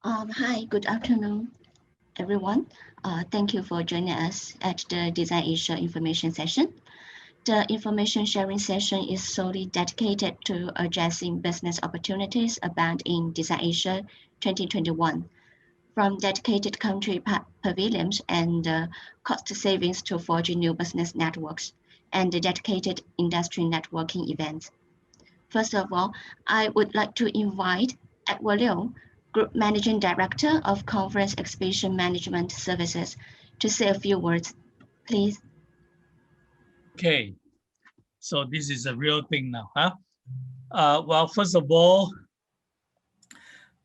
Hi, good afternoon, everyone. Thank you for joining us at the Design Asia information session. The information sharing session is solely dedicated to addressing business opportunities abound in Design Asia 2021, from dedicated country pavilions and cost savings to forging new business networks and the dedicated industry networking events. First of all, I would like to invite Edward Liu, Group Managing Director of Conference Exhibition Management Services, to say a few words, please. Okay, so this is a real thing now, huh? Well, first of all,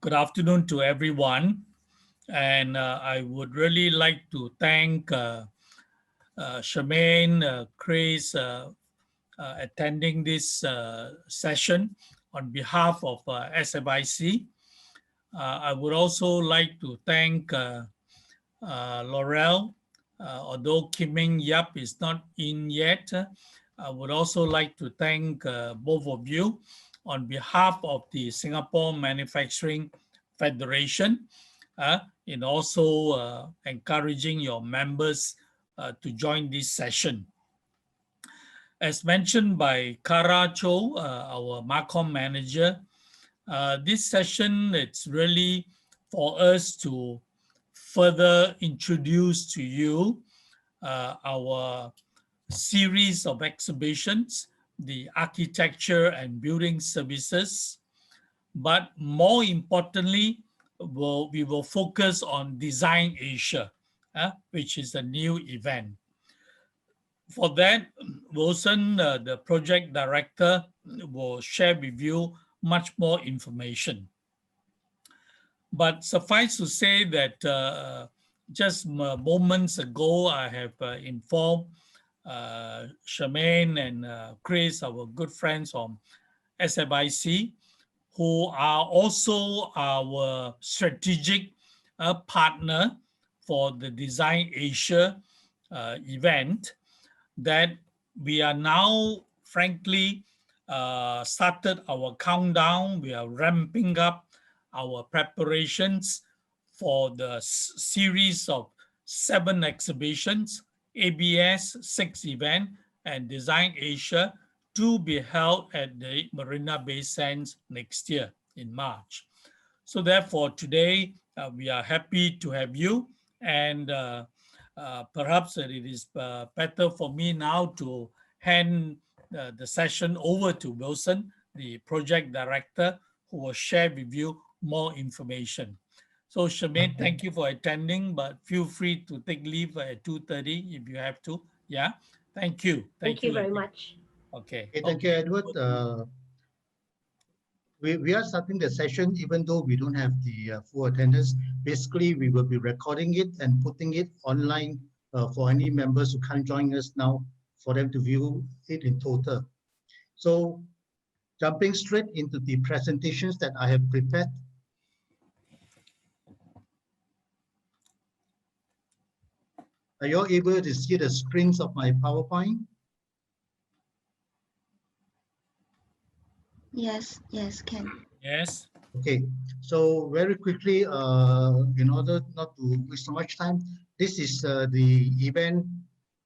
good afternoon to everyone. And I would really like to thank Charmaine, Chris, attending this session on behalf of SFIC. I would also like to thank Laurel, although Kim Ming Yap is not in yet. I would also like to thank both of you on behalf of the Singapore Manufacturing Federation in also encouraging your members to join this session. As mentioned by Kara Cho, our Marcom manager, this session, it's really for us to further introduce to you our series of exhibitions, the architecture and building services. But more importantly, we will focus on Design Asia, which is a new event. For that, Wilson, the project director, will share with you much more information. But suffice to say that just moments ago, I have informed Charmaine and Chris, our good friends from SFIC, who are also our strategic partner for the Design Asia event, that we are now, frankly, started our countdown. We are ramping up our preparations for the series of 7 exhibitions, ABS 6 event, and Design Asia to be held at the Marina Bay Sands next year in March. So therefore, today we are happy to have you, and perhaps it is better for me now to hand the session over to Wilson, the project director, who will share with you more information. So Charmaine, thank you for attending, but feel free to take leave at 2:30 if you have to. Yeah, thank you. Thank you very much. Okay. Thank you, Edward. We are starting the session even though we don't have the full attendance. Basically, we will be recording it and putting it online for any members who can't join us now, for them to view it in total. So jumping straight into the presentations that I have prepared. Are you all able to see the screens of my PowerPoint? Yes, can. Yes. Okay, so very quickly, in order not to waste so much time, this is the event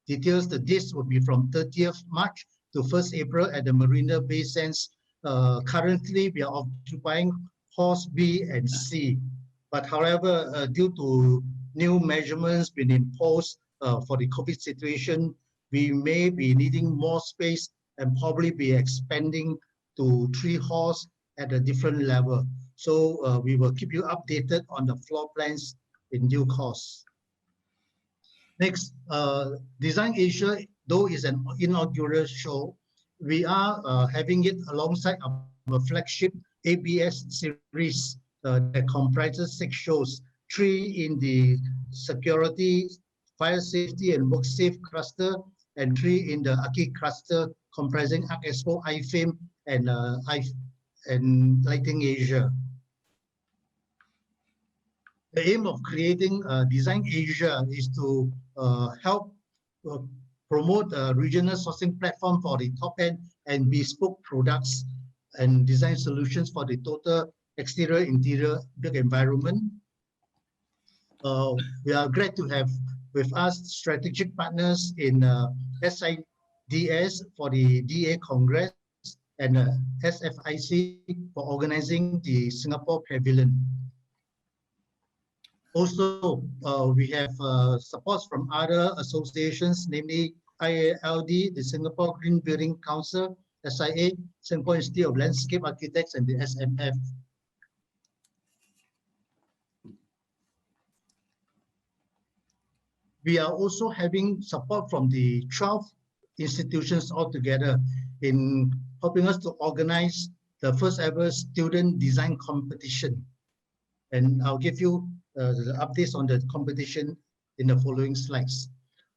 details. The dates will be from 30th March to 1st April at the Marina Bay Sands. Currently, we are occupying halls B and C, but however, due to new measurements being imposed for the COVID situation, we may be needing more space and probably be expanding to 3 halls at a different level. So we will keep you updated on the floor plans in due course. Next, Design Asia, though is an inaugural show, we are having it alongside our flagship ABS series that comprises 6 shows, 3 in the security, fire safety and work safe cluster, and 3 in the Archi cluster comprising Arc Expo, IFAME, and Lighting Asia. The aim of creating Design Asia is to help promote a regional sourcing platform for the top-end and bespoke products and design solutions for the total exterior interior built environment, We are glad to have with us strategic partners in SIDS for the DA Congress and SFIC for organizing the Singapore Pavilion. Also, we have supports from other associations, namely IALD, the Singapore Green Building Council, SIA, Singapore Institute of Landscape Architects, and the SMF. We are also having support from the 12 institutions altogether in helping us to organize the first ever student design competition. And I'll give you the updates on the competition in the following slides.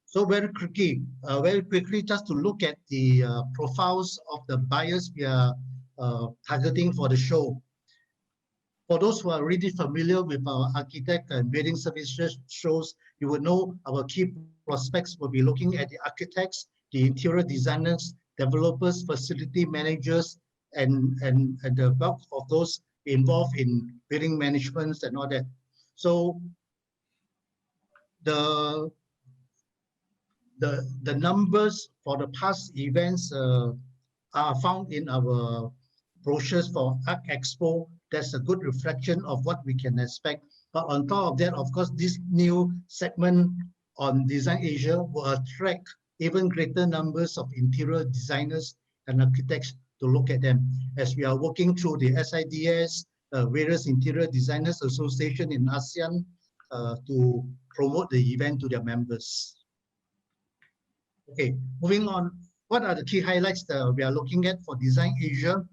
So very quickly, just to look at the profiles of the buyers we are targeting for the show. For those who are really familiar with our architect and building services shows, you will know our key prospects will be looking at the architects, the interior designers, developers, facility managers, and the bulk of those involved in building management and all that. So the numbers for the past events are found in our brochures for Arc Expo. That's a good reflection of what we can expect. But on top of that, of course, this new segment on Design Asia will attract even greater numbers of interior designers and architects to look at them as we are working through the SIDS, various interior designers association in ASEAN to promote the event to their members. Okay, moving on. What are the key highlights that we are looking at for Design Asia?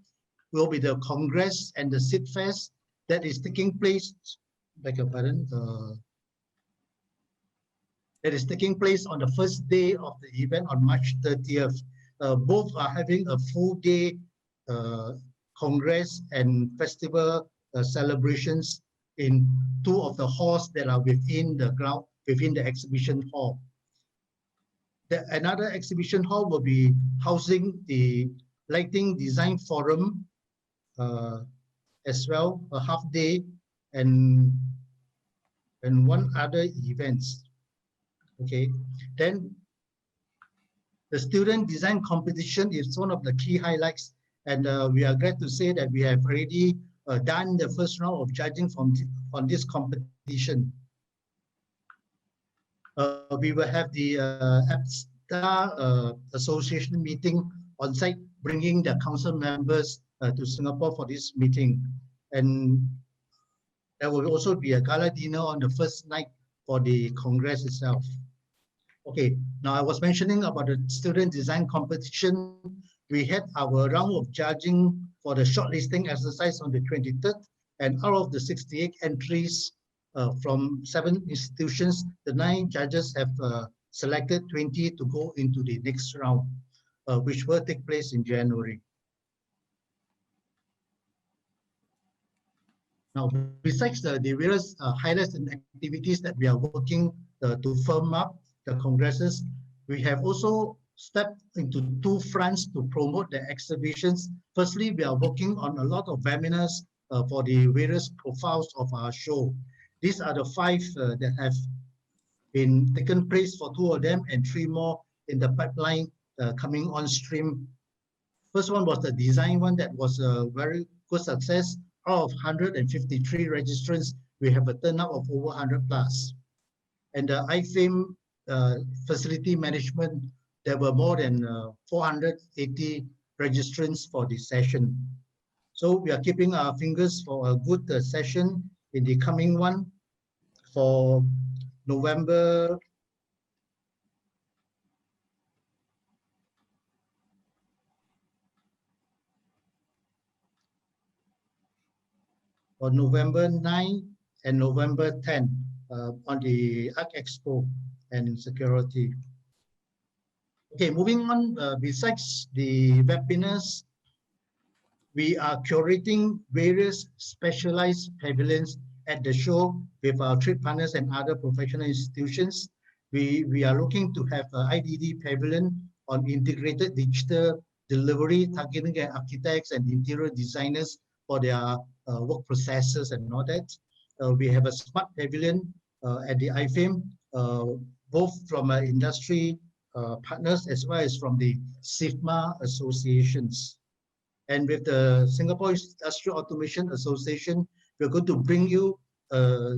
Will be the Congress and the SIDFest that is taking place, beg your pardon, that is taking place on the first day of the event on March 30th. Both are having a full day Congress and festival celebrations in two of the halls that are within the ground, within the exhibition hall. Another exhibition hall will be housing the Lighting Design Forum as well, a half day, and one other events. Okay, then the student design competition is one of the key highlights, and we are glad to say that we have already done the first round of judging on this competition. We will have the APSTA association meeting on site, bringing the council members to Singapore for this meeting. And there will also be a gala dinner on the first night for the Congress itself. Okay, now I was mentioning about the student design competition. We had our round of judging for the shortlisting exercise on the 23rd, and out of the 68 entries from 7 institutions, the 9 judges have selected 20 to go into the next round, which will take place in January. Now, besides the various highlights and activities that we are working to firm up the congresses, we have also stepped into 2 fronts to promote the exhibitions. Firstly, we are working on a lot of webinars for the various profiles of our show. These are the 5 that have been taken place for 2 of them and 3 more in the pipeline coming on stream. First one was the design one that was a very good success. Out of 153 registrants, we have a turnout of over 100 plus. And the iFame facility management, there were more than 480 registrants for this session. So we are keeping our fingers for a good session in the coming one for November. On November 9 and November 10 on the Arc Expo and security. Okay, moving on, besides the webinars, we are curating various specialized pavilions at the show with our trade partners and other professional institutions. We are looking to have an IDD pavilion on integrated digital delivery, targeting architects and interior designers for their work processes and all that. We have a smart pavilion at the IFAME, both from industry partners as well as from the SIFMA associations. And with the Singapore Industrial Automation Association, we're going to bring you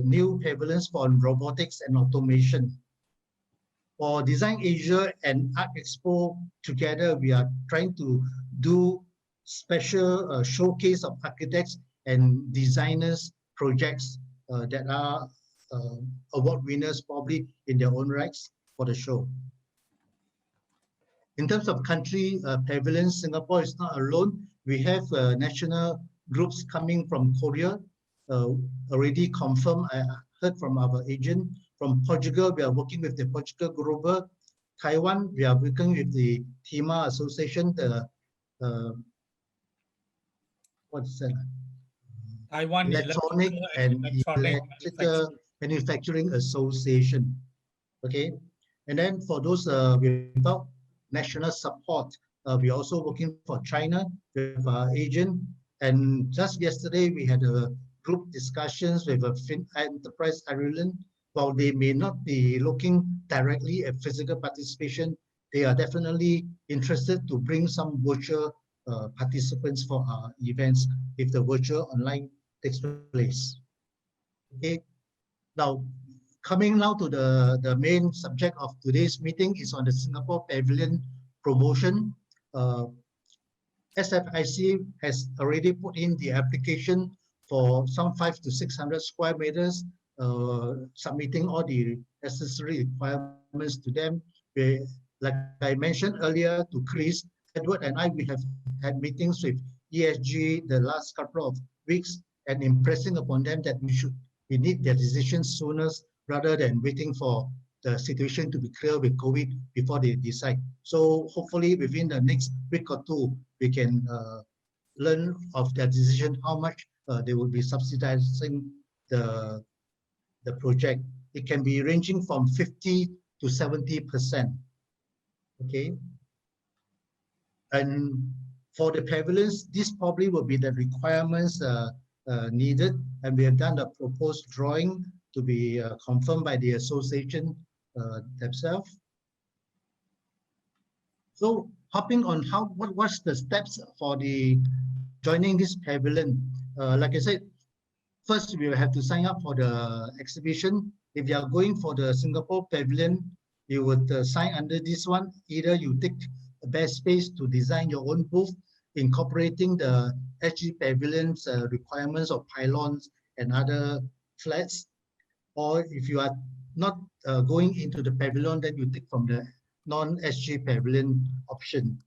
new pavilions for robotics and automation. For Design Asia and Art Expo together, we are trying to do special showcase of architects and designers projects that are award winners probably in their own rights for the show. In terms of country pavilions, Singapore is not alone. We have national groups coming from Korea, already confirmed. I heard from our agent. From Portugal, we are working with the Portugal Global. Taiwan, we are working with the TIMA Association, the what's that? Taiwan Electronic and Electrical Manufacturing Association. Okay, and then for those without national support, we're also working for China with our agent. And just yesterday, we had a group discussions with a Enterprise Ireland. While they may not be looking directly at physical participation, they are definitely interested to bring some virtual participants for our events if the virtual online takes place. Okay, now coming now to the main subject of today's meeting is on the Singapore Pavilion promotion. SFIC has already put in the application for some 500 to 600 square meters, submitting all the necessary requirements to them. Like I mentioned earlier to Chris, Edward and I, we have had meetings with ESG the last couple of weeks and impressing upon them that we need their decisions sooner rather than waiting for the situation to be clear with COVID before they decide. So hopefully within the next week or two, we can learn of their decision, how much they will be subsidizing the project. It can be ranging from 50 to 70%. Okay. And for the pavilions, this probably will be the requirements needed. And we have done a proposed drawing to be confirmed by the association themselves. So hopping on what's the steps for the joining this pavilion? Like I said, first we will have to sign up for the exhibition. If you are going for the Singapore Pavilion, you would sign under this one. Either you take a best space to design your own booth, incorporating the SG Pavilion's requirements of pylons and other flats. Or if you are not going into the pavilion, then you take from the non-SG Pavilion option.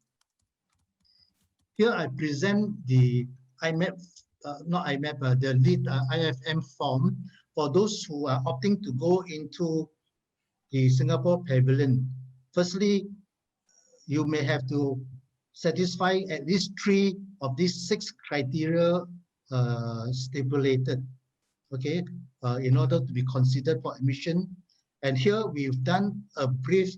Here I present the IMAP, the LEED IFM form for those who are opting to go into the Singapore Pavilion. Firstly, you may have to satisfy at least 3 of these 6 criteria stipulated, okay, in order to be considered for admission. And here we've done a brief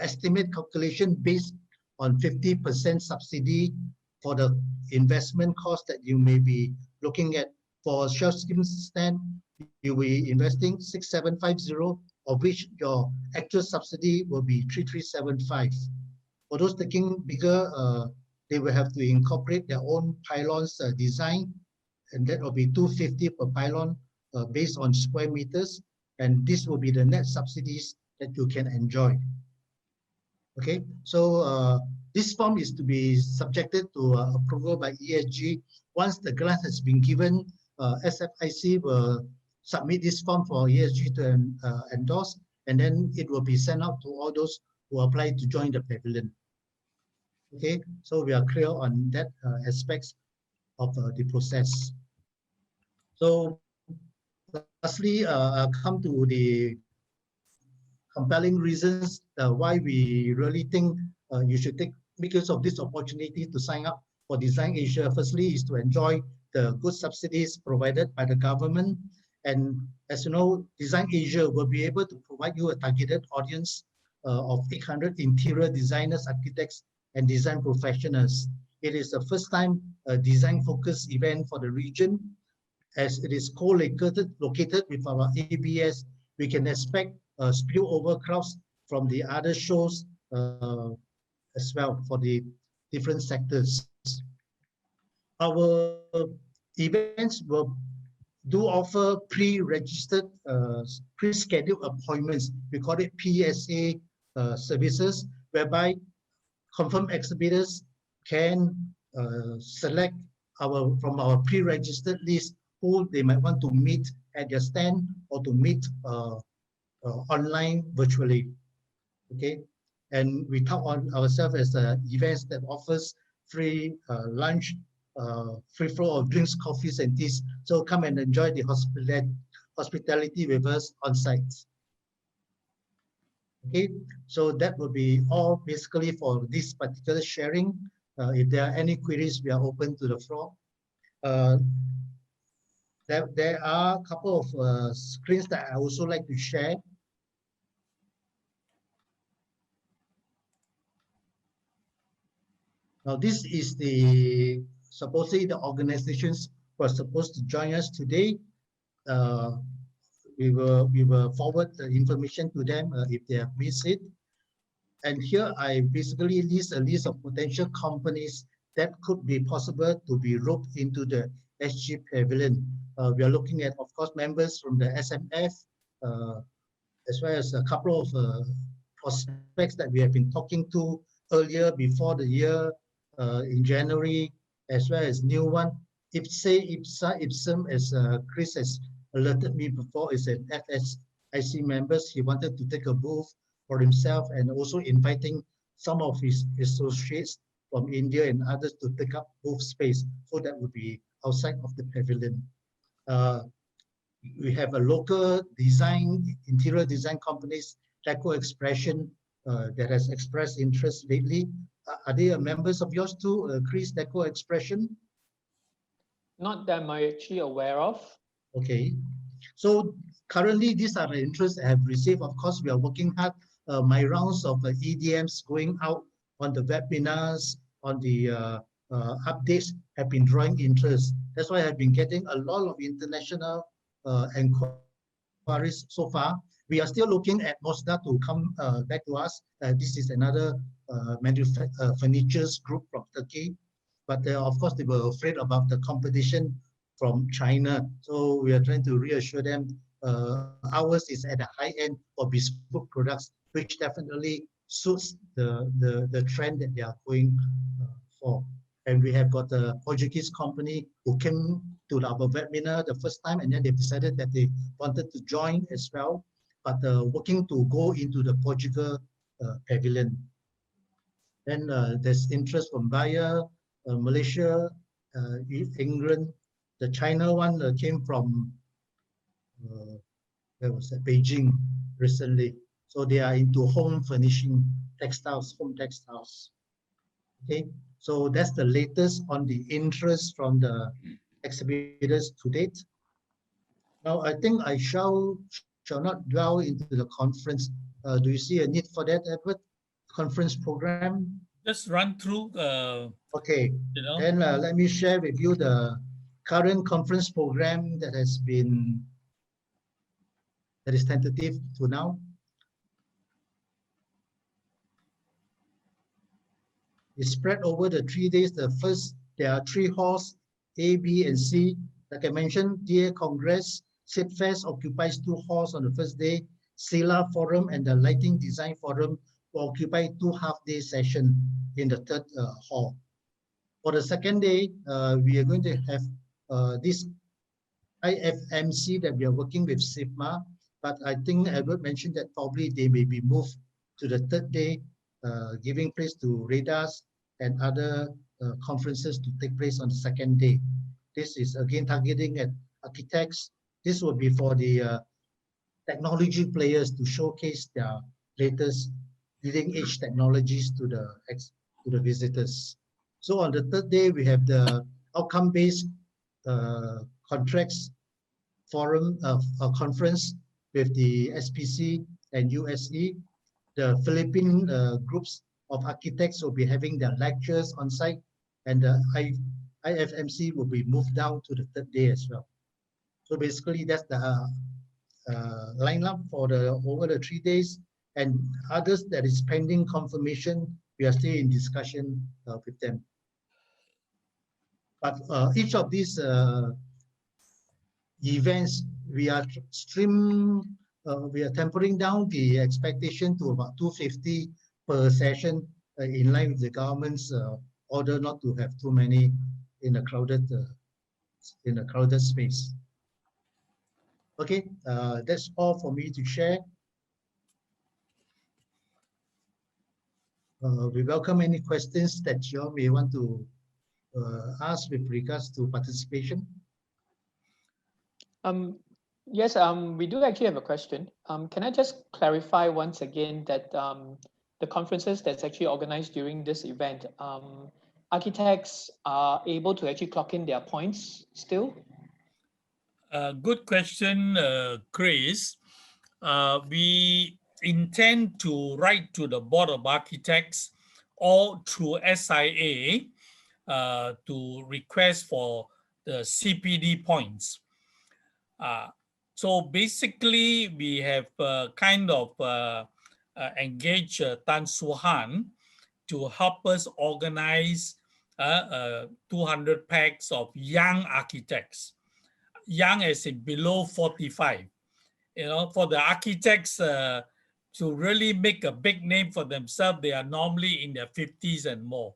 estimate calculation based on 50% subsidy for the investment cost that you may be looking at. For Shell Scheme stand, you will be investing 6,750, of which your actual subsidy will be 3,375. For those taking bigger, they will have to incorporate their own pylons design, and that will be 250 per pylon based on square meters, and this will be the net subsidies that you can enjoy. Okay, so this form is to be subjected to approval by ESG. Once the grant has been given, SFIC will submit this form for ESG to endorse, and then it will be sent out to all those who apply to join the pavilion. Okay, so we are clear on that aspects of the process. So lastly, I'll come to the compelling reasons why we really think you should make use of this opportunity to sign up for Design Asia. Firstly is to enjoy the good subsidies provided by the government. And as you know, Design Asia will be able to provide you a targeted audience of 800 interior designers, architects, and design professionals. It is the first time a design-focused event for the region, as it is co-located with our ABS we can expect spillover crowds from the other shows as well for the different sectors. Our events will do offer pre-registered, pre-scheduled appointments. We call it PSA services, whereby confirmed exhibitors can select from our pre-registered list who they might want to meet at their stand or to meet online virtually. Okay, and we count on ourselves as events that offers free lunch, free flow of drinks, coffees, and teas. So come and enjoy the hospitality with us on site. Okay, so that will be all basically for this particular sharing. If there are any queries, we are open to the floor. There are a couple of screens that I also like to share. Now, this is supposedly the organizations who are supposed to join us today. We will forward the information to them if they have missed it. And here I basically list a list of potential companies that could be possible to be roped into the SG Pavilion. We are looking at, of course, members from the SMF, as well as a couple of prospects that we have been talking to earlier before the year in January, as well as new one. IPSE, IPSA, IPSM, as Chris has alerted me before, is an FSIC members. He wanted to take a booth for himself and also inviting some of his associates from India and others to take up booth space. So that would be outside of the pavilion. We have a local interior design companies, Deco Expression, that has expressed interest lately. Are they members of yours too, Chris, Deco Expression? Not that I'm actually aware of. Okay. So currently, these are the interests I have received. Of course, we are working hard. My rounds of EDMs going out on the webinars, on the updates have been drawing interest. That's why I've been getting a lot of international inquiries so far. We are still looking at Mosda to come back to us. This is another furnitures group from Turkey. But of course, they were afraid about the competition from China. So we are trying to reassure them ours is at the high end for bespoke products, which definitely suits the trend that they are going for. And we have got a Portuguese company who came to our webinar the first time, and then they decided that they wanted to join as well, but working to go into the Portugal pavilion. Then there's interest from Bayer, Malaysia, England. The China one came from where was that? Beijing recently. So they are into home furnishing, textiles, home textiles. Okay, so that's the latest on the interest from the exhibitors to date. Now I think I shall not dwell into the conference. Do you see a need for that, Edward? Conference program? Just run through. Okay, you know. Then let me share with you the current conference program that is tentative to now. It's spread over the 3 days. The first, there are 3 halls, A, B, and C. Like I mentioned, DA Congress, SIDFest occupies 2 halls on the first day. SILA Forum and the Lighting Design Forum will occupy 2 half-day sessions in the third hall. For the second day, we are going to have this IFMC that we are working with SIFMA, but I think Edward mentioned that probably they may be moved to the third day, giving place to radars and other conferences to take place on the second day. This is again targeting at architects. This will be for the technology players to showcase their latest leading edge technologies to the visitors. So on the third day, we have the outcome-based contracts forum conference with the SPC and USE. The Philippine groups of architects will be having their lectures on site, and the IFMC will be moved down to the third day as well. So basically, that's the line up for the over the 3 days, and others that is pending confirmation, we are still in discussion with them. But each of these events, we are tempering down the expectation to about 250 per session, in line with the government's order not to have too many in a crowded space. Okay, that's all for me to share. We welcome any questions that you all may want to ask with regards to participation. Yes, we do actually have a question. Can I just clarify once again that the conferences that's actually organized during this event, architects are able to actually clock in their points still? Good question, Chris. We intend to write to the Board of Architects or through SIA to request for the CPD points. So basically, we have kind of engaged Tan Suhan to help us organize 200 packs of young architects, young as in below 45. You know, for the architects to really make a big name for themselves, they are normally in their 50s and more,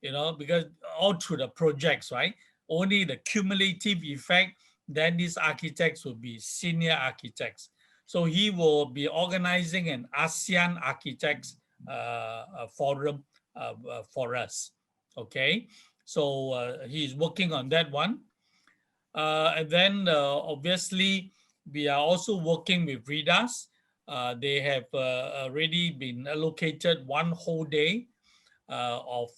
you know, because all through the projects, right? Only the cumulative effect, then these architects will be senior architects. So he will be organizing an ASEAN Architects forum for us, okay? So he's working on that one. And then obviously, we are also working with RIDAS. They have already been allocated one whole day of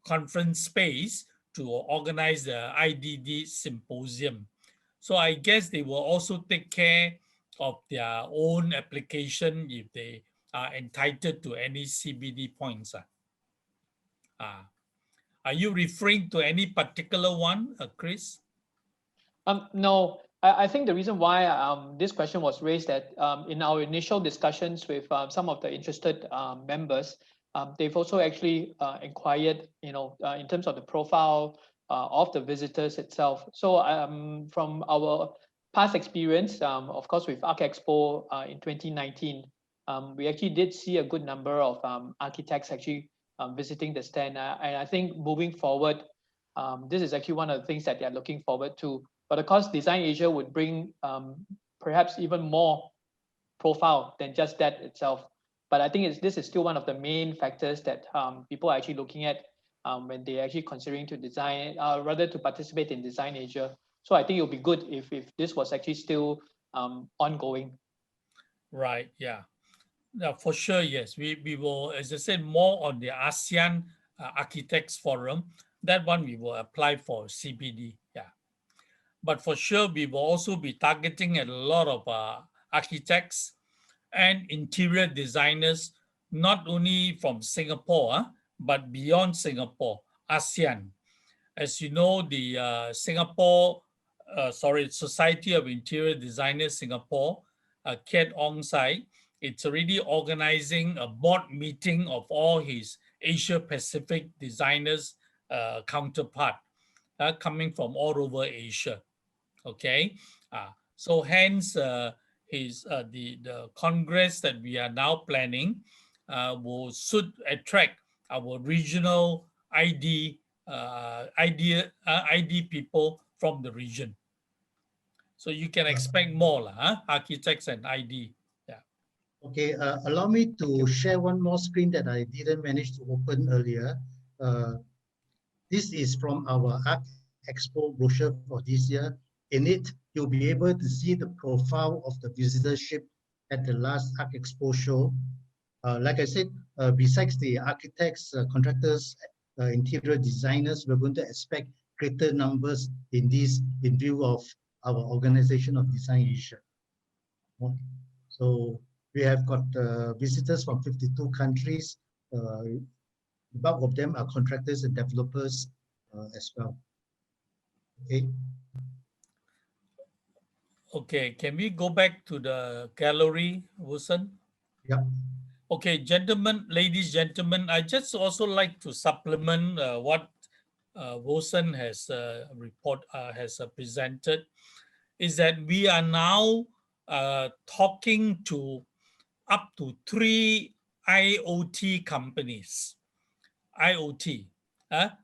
conference space to organize the IDD symposium. So I guess they will also take care of their own application if they are entitled to any CBD points. Are you referring to any particular one, Chris? No, I think the reason why this question was raised that in our initial discussions with some of the interested members, they've also actually inquired, you know, in terms of the profile of the visitors itself. So from our past experience, of course, with Arch Expo in 2019, we actually did see a good number of architects actually visiting the stand. And I think moving forward, this is actually one of the things that they're looking forward to. But of course, Design Asia would bring perhaps even more profile than just that itself. But I think this is still one of the main factors that people are actually looking at when they're actually considering to design, rather to participate in Design Asia. So I think it would be good if this was actually still ongoing. Right, yeah. Yeah, for sure, yes. We will, as I said, more on the ASEAN Architects Forum. That one we will apply for CPD, yeah. But for sure, we will also be targeting at a lot of architects and interior designers, not only from Singapore, but beyond Singapore, ASEAN. As you know, the Society of Interior Designers Singapore, Kiat Ong Sai, it's already organizing a board meeting of all his Asia Pacific designers counterpart coming from all over Asia. Okay, so hence the congress that we are now planning should attract our regional ID people from the region. So you can expect more, architects and ID. Yeah. Okay, allow me to share one more screen that I didn't manage to open earlier. This is from our Arch Expo brochure for this year. In it, you'll be able to see the profile of the visitorship at the last Arch Expo show. Like I said, besides the architects, contractors, interior designers, we're going to expect greater numbers in view of our organization of Design Asia. So we have got visitors from 52 countries. The bulk of them are contractors and developers as well. Okay. Okay, can we go back to the gallery, Wilson? Yeah. Okay, gentlemen, ladies, gentlemen, I just also like to supplement what Wilson has presented, is that we are now talking to up to 3 IoT companies, IoT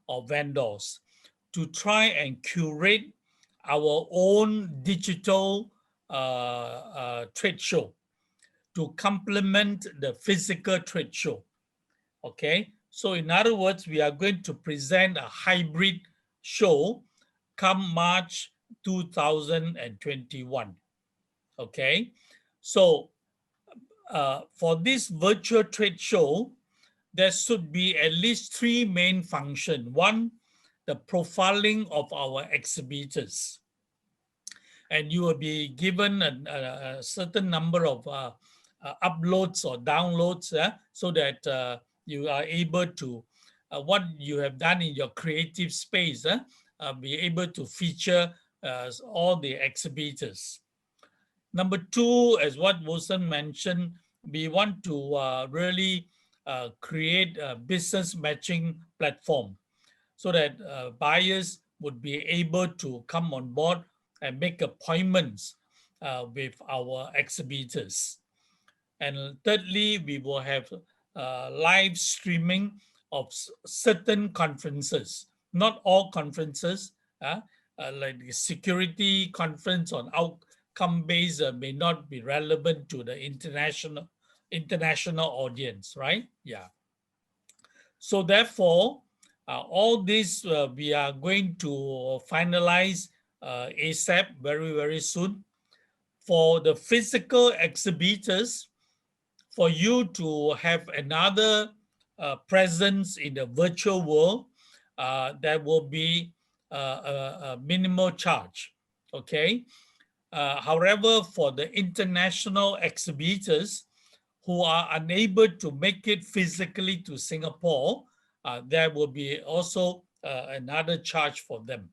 or vendors, to try and curate our own digital trade show to complement the physical trade show. Okay, so in other words, we are going to present a hybrid show come March 2021. Okay, so for this virtual trade show, there should be at least 3 main functions. One, the profiling of our exhibitors. And you will be given a certain number of uploads or downloads so that you are able to, what you have done in your creative space, be able to feature all the exhibitors. Number 2, as what Wilson mentioned, we want to really create a business matching platform so that buyers would be able to come on board and make appointments with our exhibitors. And thirdly, we will have live streaming of certain conferences, not all conferences, like the security conference on outcome-based may not be relevant to the international audience, right? Yeah. So therefore, all this we are going to finalize ASAP very, very soon. For the physical exhibitors, for you to have another presence in the virtual world, there will be a minimal charge, okay? However, for the international exhibitors who are unable to make it physically to Singapore, there will be also another charge for them.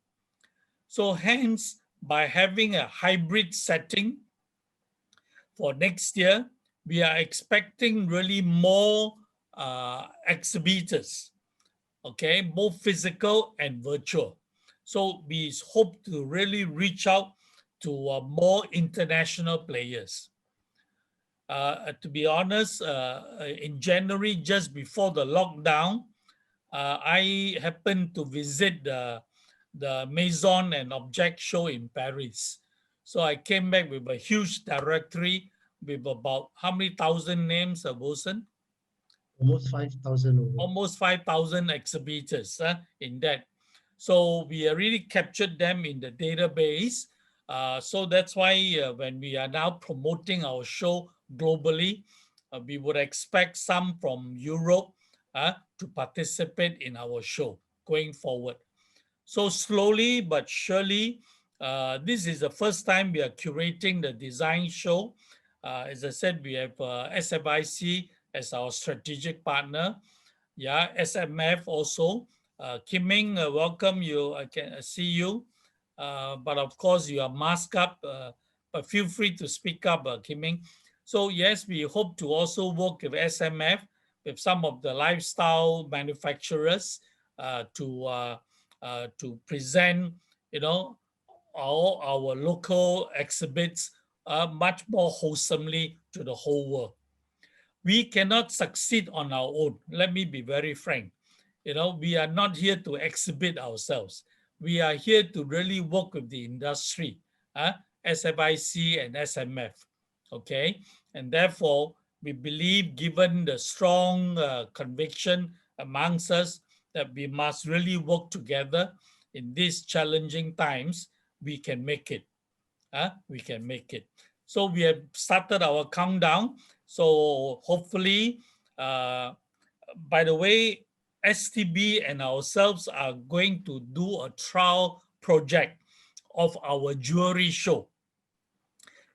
So hence, by having a hybrid setting for next year, we are expecting really more exhibitors, okay, both physical and virtual. So we hope to really reach out to more international players. To be honest, in January, just before the lockdown, I happened to visit the Maison and Object show in Paris. So I came back with a huge directory with about how many thousand names, Wilson? Almost 5,000. Almost 5,000 exhibitors in that. So we really captured them in the database. So that's why when we are now promoting our show globally, we would expect some from Europe to participate in our show going forward. So slowly but surely, this is the first time we are curating the design show. As I said, we have SFIC as our strategic partner. Yeah, SMF also. Kim Ming, welcome you. I can see you. But of course, you are masked up, but feel free to speak up, Kim Ming. So yes, we hope to also work with SMF, with some of the lifestyle manufacturers to present, all our local exhibits much more wholesomely to the whole world. We cannot succeed on our own. Let me be very frank. We are not here to exhibit ourselves. We are here to really work with the industry, SFIC and SMF, okay? And therefore, we believe, given the strong conviction amongst us that we must really work together in these challenging times, we can make it. We can make it. So we have started our countdown. So hopefully, by the way, STB and ourselves are going to do a trial project of our jewelry show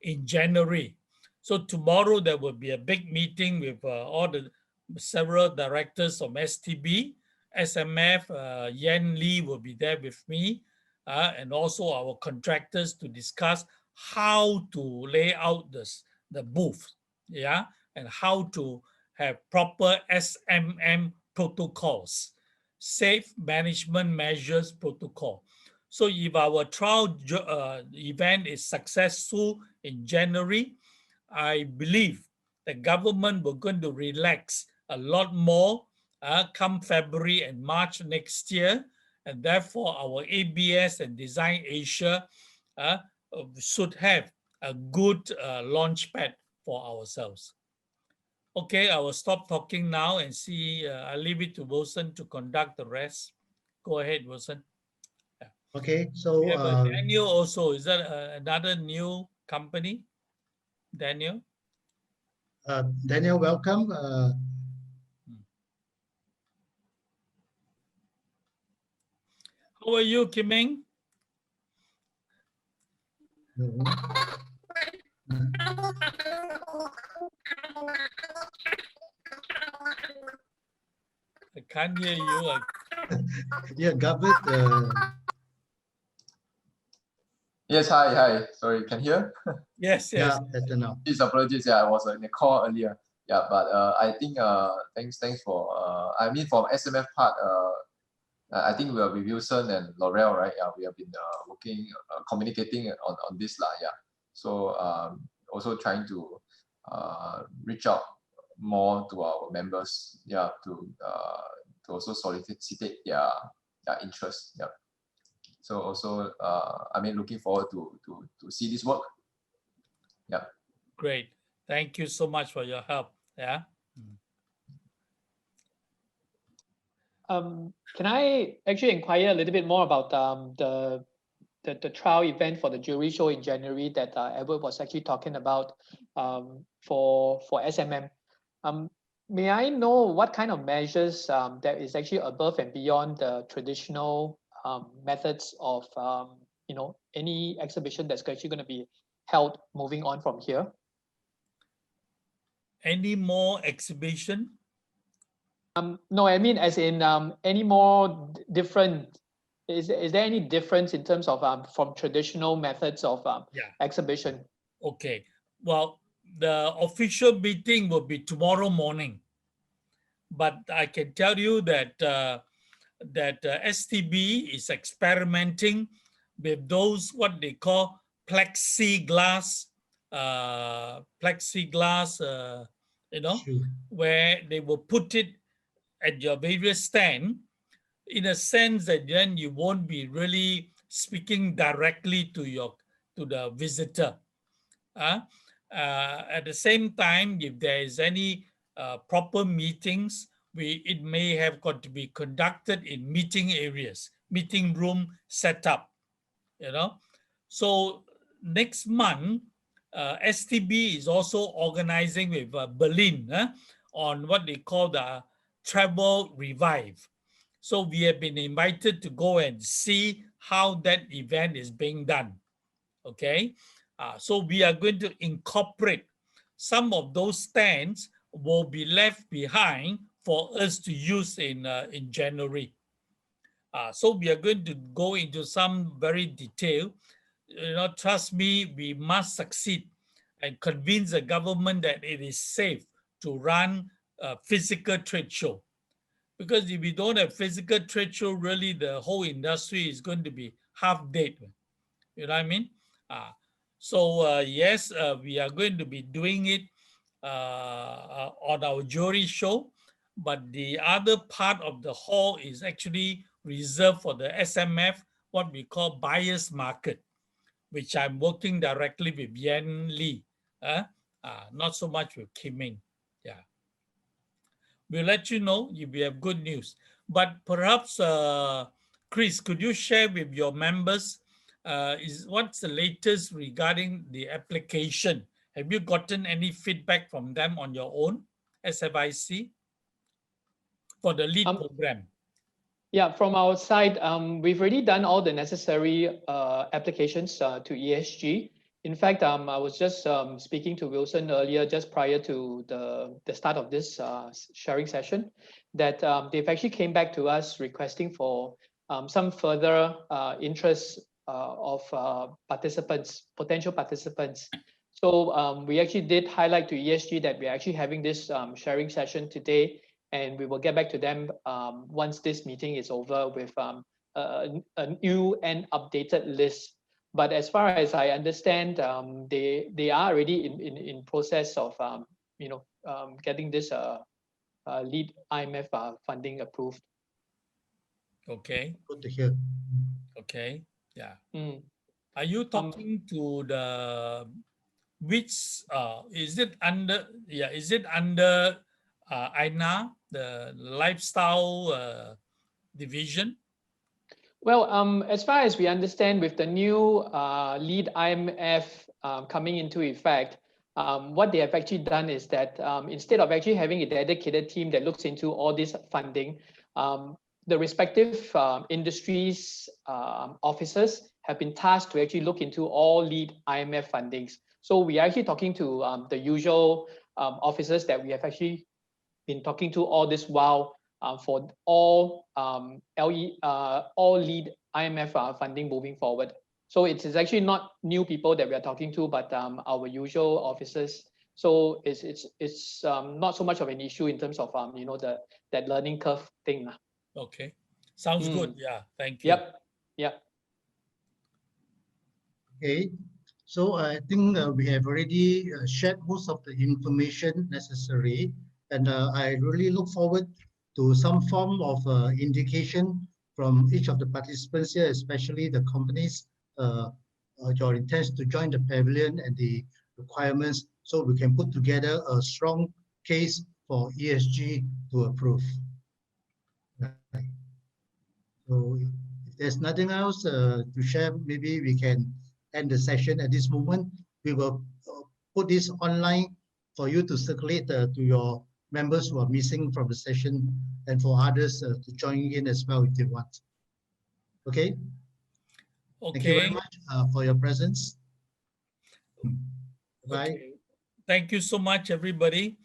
in January. So tomorrow there will be a big meeting with all the several directors of STB, SMF, Yan Lee will be there with me, and also our contractors to discuss how to lay out the booth, yeah, and how to have proper SMM protocols, safe management measures protocol. So if our trial event is successful in January, I believe the government will going to relax a lot more come February and March next year. And therefore our ABS and Design Asia should have a good launch pad for ourselves. Okay, I will stop talking now and see, I'll leave it to Wilson to conduct the rest. Go ahead, Wilson. Okay, so We have a Daniel also. Is that another new company? Daniel? Daniel, welcome. How are you, Kim Eng? No. I can't hear you. Yeah, Gabet. Yes, hi. Sorry, can you hear? Yes, Yeah, yes. better now. Please apologies. Yeah, I was in the call earlier. Yeah, but I think thanks for I mean from SMF part I think we are with Wilson and Laurel, right? Yeah, we have been working communicating on this lah. Yeah, so also trying to reach out more to our members. Yeah, to also solicit their interest. Yeah. So also I mean looking forward to see this work. Yeah. Great. Thank you so much for your help. Yeah. Can I actually inquire a little bit more about the trial event for the jewelry show in January that Edward was actually talking about for SMM? May I know what kind of measures that is actually above and beyond the traditional methods of any exhibition that's actually going to be held moving on from here? Any more exhibition? No, I mean as in any more different. Is there any difference in terms of from traditional methods of exhibition? Okay. Well, the official meeting will be tomorrow morning, but I can tell you that STB is experimenting with those what they call plexiglass, Sure. where they will put it at your various stand, in a sense that then you won't be really speaking directly to the visitor. At the same time, if there is any proper meetings, it may have got to be conducted in meeting areas, meeting room setup, So next month, STB is also organizing with Berlin on what they call the Travel Revive. So we have been invited to go and see how that event is being done. Okay, so we are going to incorporate some of those stands will be left behind for us to use in January. So we are going to go into some very detail. Trust me, we must succeed and convince the government that it is safe to run a physical trade show. Because if we don't have physical trade show, really the whole industry is going to be half dead. You know what I mean? So yes, we are going to be doing it on our jewelry show, but the other part of the hall is actually reserved for the SMF, what we call buyer's market, which I'm working directly with Yan Li, not so much with Kim Eng. Yeah. We'll let you know if we have good news. But perhaps, Chris, could you share with your members what's the latest regarding the application? Have you gotten any feedback from them on your own, SFIC, for the LEAD program? Yeah, from our side, we've already done all the necessary applications to ESG. In fact, I was just speaking to Wilson earlier, just prior to the start of this sharing session, that they've actually came back to us requesting for some further interest participants, potential participants. So we actually did highlight to ESG that we're actually having this sharing session today, and we will get back to them once this meeting is over with a new and updated list. But as far as I understand, they are already in process of getting this lead IMF funding approved. Okay, Good to hear. okay, yeah. Mm. Are you talking to the which is it under? Yeah, is it under INA, the lifestyle division? Well, as far as we understand, with the new lead IMF coming into effect, what they have actually done is that instead of actually having a dedicated team that looks into all this funding, the respective industries officers have been tasked to actually look into all lead IMF fundings. So we are actually talking to the usual officers that we have actually been talking to all this while for all all lead IMF funding moving forward. So it is actually not new people that we are talking to, but our usual officers. So it's not so much of an issue in terms of that learning curve thing. Okay, sounds good. Yeah, thank you. Yep. Yep. Okay, so I think we have already shared most of the information necessary, and I really look forward to some form of indication from each of the participants here, especially the companies, your intents to join the pavilion and the requirements, so we can put together a strong case for ESG to approve. Right. So if there's nothing else to share, maybe we can end the session at this moment. We will put this online for you to circulate to your members who are missing from the session, and for others to join in as well if they want. Okay. Thank you very Okay, much for your presence. Bye. okay. Thank you so much, everybody.